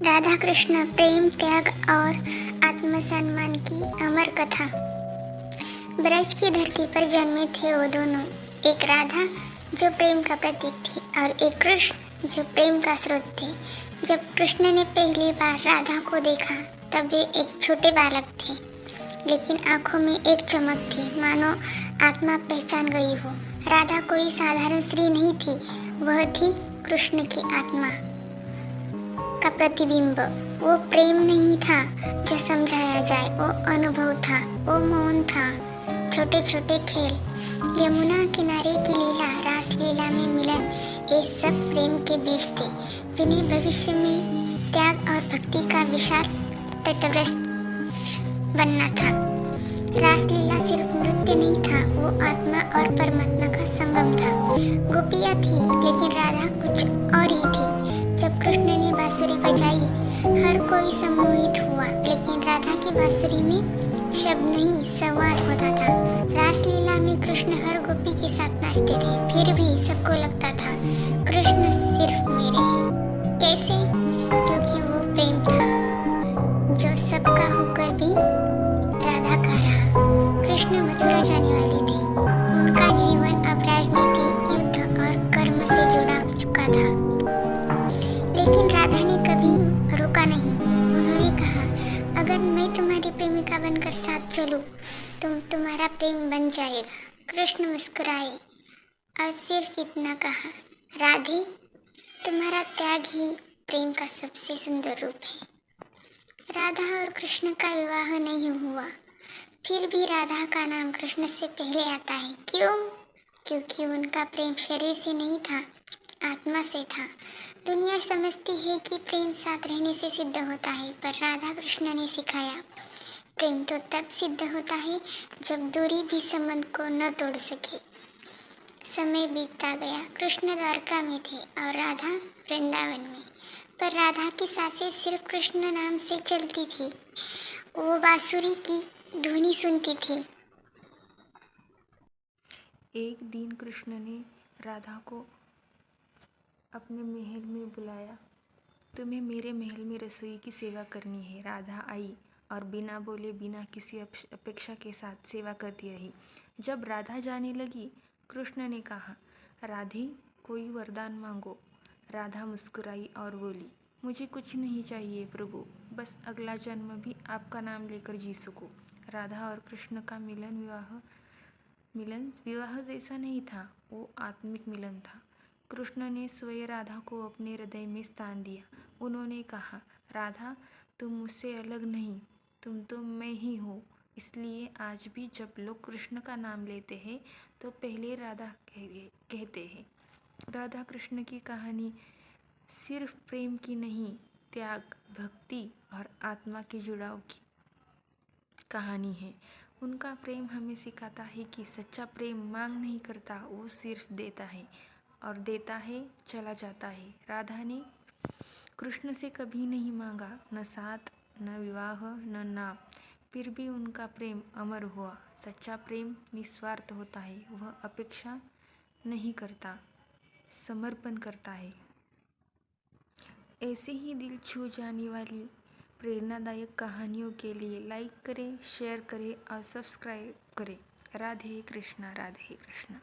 राधा कृष्ण प्रेम, त्याग और आत्मसम्मान की अमर कथा। ब्रज की धरती पर जन्मे थे वो दोनों, एक राधा जो प्रेम का प्रतीक थी और एक कृष्ण जो प्रेम का स्रोत थे। जब कृष्ण ने पहली बार राधा को देखा तब वे एक छोटे बालक थे, लेकिन आंखों में एक चमक थी, मानो आत्मा पहचान गई हो। राधा कोई साधारण स्त्री नहीं थी, वह थी कृष्ण की आत्मा का प्रतिबिंब। वो प्रेम नहीं था जो समझाया जाए, वो अनुभव था, वो मौन था, छोटे छोटे खेल, यमुना किनारे की लीला, रास लीला में मिलन, ये सब प्रेम के बीज थे जिन्हें भविष्य में त्याग और भक्ति का विशाल तटवर्ष बनना था। रासलीला सिर्फ नृत्य नहीं था, वो आत्मा और परमात्मा का संगम था। गोपियाँ थी लेकिन राधा कुछ और ही थी। जब कृष्ण ने बांसुरी बजाई हर कोई सम्मोहित हुआ, लेकिन राधा की बांसुरी में शब्द नहीं संवाद होता था। रासलीला में कृष्ण हर गोपी के साथ नाचते थे, फिर भी सबको लगता था कृष्ण सिर्फ मेरे हैं। कैसे? क्योंकि वो प्रेम था जो सबका होकर भी राधा का रहा। कृष्ण मथुरा जाने वाले थे, उनका जीवन अब राजनीति, युद्ध और कर्म से जुड़ा चुका था, लेकिन राधा ने कभी रोका नहीं। उन्होंने कहा, अगर मैं तुम्हारी प्रेमिका बनकर साथ चलूं तो तुम्हारा प्रेम बन जाएगा। कृष्ण मुस्कुराए और सिर्फ इतना कहा, राधे, तुम्हारा त्याग ही प्रेम का सबसे सुंदर रूप है। राधा और कृष्ण का विवाह नहीं हुआ, फिर भी राधा का नाम कृष्ण से पहले आता है। क्यों? क्योंकि उनका प्रेम शरीर से नहीं था, आत्मा से था। दुनिया समझती है कि प्रेम साथ रहने से सिद्ध होता है, पर राधा कृष्ण ने सिखाया, प्रेम तो तब सिद्ध होता है जब दूरी भी संबंध को न तोड़ सके। समय बीतता गया, कृष्ण द्वारका में थे और राधा वृंदावन में, पर राधा की सांसें सिर्फ कृष्ण नाम से चलती थी। वो बांसुरी की ध्वनि सुनती थी। एक दिन कृष्ण ने राधा को अपने महल में बुलाया। तुम्हें मेरे महल में रसोई की सेवा करनी है। राधा आई और बिना बोले, बिना किसी अपेक्षा के साथ सेवा करती रही। जब राधा जाने लगी, कृष्ण ने कहा, राधे, कोई वरदान मांगो। राधा मुस्कुराई और बोली, मुझे कुछ नहीं चाहिए प्रभु, बस अगला जन्म भी आपका नाम लेकर जी सकूं। राधा और कृष्ण का मिलन विवाह जैसा नहीं था, वो आत्मिक मिलन था। कृष्ण ने स्वयं राधा को अपने हृदय में स्थान दिया। उन्होंने कहा, राधा, तुम मुझसे अलग नहीं, तुम तो मैं ही हो। इसलिए आज भी जब लोग कृष्ण का नाम लेते हैं तो पहले राधा कहते हैं। राधा कृष्ण की कहानी सिर्फ प्रेम की नहीं, त्याग, भक्ति और आत्मा के जुड़ाव की कहानी है। उनका प्रेम हमें सिखाता है कि सच्चा प्रेम मांग नहीं करता, वो सिर्फ देता है और देता है, चला जाता है। राधा ने कृष्ण से कभी नहीं मांगा, न साथ, न विवाह, न नाम, फिर भी उनका प्रेम अमर हुआ। सच्चा प्रेम निस्वार्थ होता है, वह अपेक्षा नहीं करता, समर्पण करता है। ऐसे ही दिल छू जाने वाली प्रेरणादायक कहानियों के लिए लाइक करें, शेयर करें और सब्सक्राइब करें। राधे कृष्णा, राधे कृष्णा।